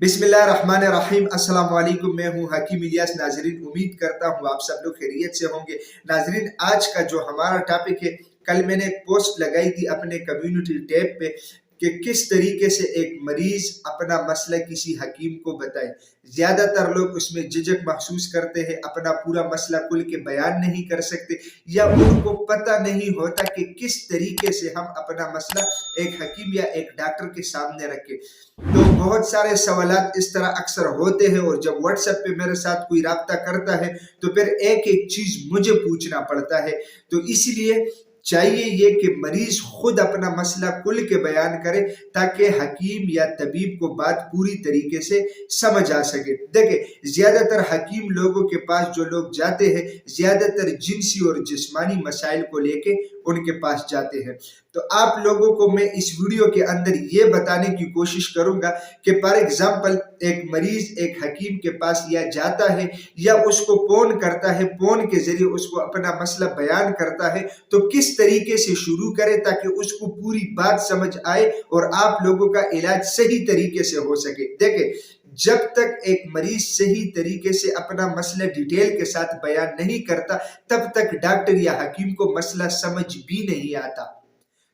बिस्मिल्लाहिर्रहमानिर्रहीम। अस्सलाम वालेकुम। मैं हूँ हकीम इलियास। नाजरीन, उम्मीद करता हूँ आप सब लोग खैरियत से होंगे। नाजरीन, आज का जो हमारा टॉपिक है, कल मैंने एक पोस्ट लगाई थी अपने कम्युनिटी टैब पे कि किस तरीके से एक मरीज अपना मसला किसी हकीम को बताए। ज्यादातर लोग उसमें झिझक महसूस करते हैं, अपना पूरा मसला खुल के बयान नहीं कर सकते, या उनको पता नहीं होता कि किस तरीके से हम अपना मसला एक हकीम या एक डॉक्टर के सामने रखें। तो बहुत सारे सवालात इस तरह अक्सर होते हैं, और जब व्हाट्सएप पे मेरे साथ कोई राब्ता करता है तो फिर एक एक चीज मुझे पूछना पड़ता है। तो इसलिए चाहिए ये कि मरीज खुद अपना मसला खुल के बयान करे, ताकि हकीम या तबीब को बात पूरी तरीके से समझ आ सके। देखे, ज्यादातर हकीम लोगों के पास जो लोग जाते हैं, ज्यादातर जिनसी और जिस्मानी मसाइल को लेके उनके पास जाते हैं। तो आप लोगों को मैं इस वीडियो के अंदर ये बताने की कोशिश करूंगा कि फॉर एग्जाम्पल एक मरीज एक हकीम के पास या जाता है या उसको फोन करता है, फोन के जरिए उसको अपना मसला बयान करता है, तो किस तरीके से शुरू करे ताकि उसको पूरी बात समझ आए और आप लोगों का इलाज सही तरीके से हो सके। देखें, जब तक एक मरीज सही तरीके से अपना मसला डिटेल के साथ बयान नहीं करता, तब तक डॉक्टर या हकीम को मसला समझ भी नहीं आता।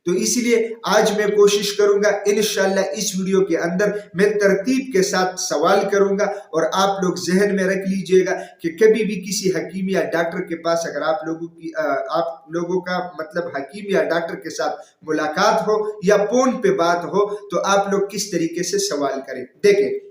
तो इसीलिए आज मैं कोशिश करूंगा, इंशाल्लाह इस वीडियो के अंदर मैं तरतीब के साथ सवाल करूंगा, और आप लोग जहन में रख लीजिएगा कि कभी भी किसी हकीम या डॉक्टर के पास अगर आप लोगों का मतलब हकीम या डॉक्टर के साथ मुलाकात हो या फोन पे बात हो, तो आप लोग किस तरीके से सवाल करें। देखें,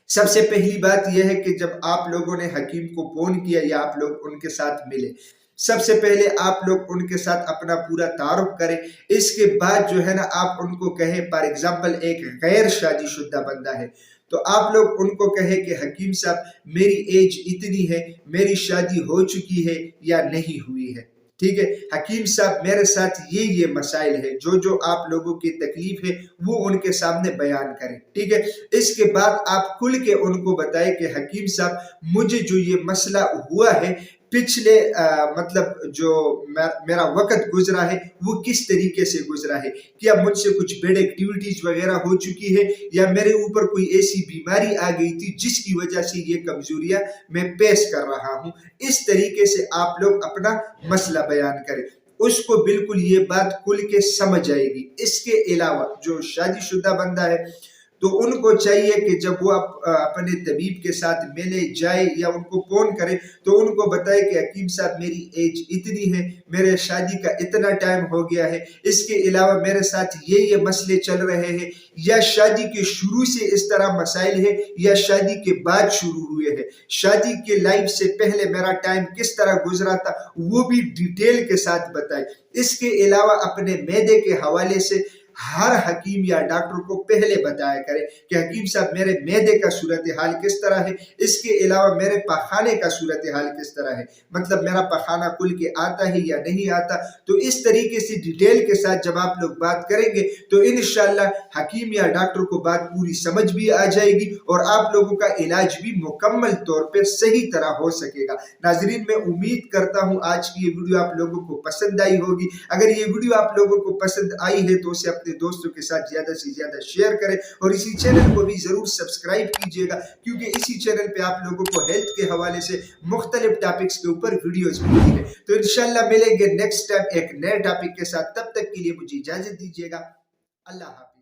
सबसे पहली बात यह है कि जब आप लोगों ने हकीम को फोन किया या आप लोग उनके साथ मिले, सबसे पहले आप लोग उनके साथ अपना पूरा तारुफ करें। इसके बाद जो है ना, आप उनको कहें, फॉर एग्जाम्पल एक गैर शादीशुदा बंदा है, तो आप लोग उनको कहें कि हकीम साहब, मेरी एज इतनी है, मेरी शादी हो चुकी है या नहीं हुई है, ठीक है। हकीम साहब, मेरे साथ ये मसाइल है, जो आप लोगों की तकलीफ है वो उनके सामने बयान करें, ठीक है। इसके बाद आप खुल के उनको बताएं कि हकीम साहब, मुझे जो ये मसला हुआ है, पिछले मतलब जो मेरा वक्त गुजरा है वो किस तरीके से गुजरा है, क्या मुझसे कुछ बेड एक्टिविटीज वगैरह हो चुकी है, या मेरे ऊपर कोई ऐसी बीमारी आ गई थी जिसकी वजह से ये कमजोरियां मैं पेश कर रहा हूं। इस तरीके से आप लोग अपना मसला बयान करें, उसको बिल्कुल ये बात खुल के समझ आएगी। इसके अलावा जो शादीशुदा बंदा है, तो उनको चाहिए कि जब वो अपने तबीब के साथ मिले जाए या उनको फोन करे, तो उनको बताए कि हकीम साहब, मेरी एज इतनी है, मेरे शादी का इतना टाइम हो गया है, इसके अलावा मेरे साथ ये मसले चल रहे हैं, या शादी के शुरू से इस तरह मसाइल है या शादी के बाद शुरू हुए हैं, शादी के लाइफ से पहले मेरा टाइम किस तरह गुजरा था, वो भी डिटेल के साथ बताए। इसके अलावा अपने मैदे के हवाले से हर हकीम या डॉक्टर को पहले बताया करे कि हकीम साहब, मेरे मैदे का सूरत हाल किस तरह है, इसके अलावा मेरे पखाने का सूरत हाल किस तरह है, मतलब मेरा पखाना खुल के आता है या नहीं आता। तो इस तरीके से डिटेल के साथ जब आप लोग बात करेंगे, तो इंशाल्लाह हकीम या डॉक्टर को बात पूरी समझ भी आ जाएगी और आप लोगों का इलाज भी मुकम्मल तौर पर सही तरह हो सकेगा। नाजरीन, मैं उम्मीद करता हूँ आज की ये वीडियो आप लोगों को पसंद आई होगी। अगर ये वीडियो आप लोगों को पसंद आई है तो उसे अपने दोस्तों के साथ ज्यादा से ज्यादा शेयर करें, और इसी चैनल को भी जरूर सब्सक्राइब कीजिएगा, क्योंकि इसी चैनल पे आप लोगों को हेल्थ के हवाले से मुख्तलिफ टॉपिक्स के ऊपर वीडियोस मिलती है। तो इंशाल्लाह मिलेंगे नेक्स्ट टाइम एक नए टॉपिक के साथ। तब तक के लिए मुझे इजाजत दीजिएगा। अल्लाह हाफ़िज़।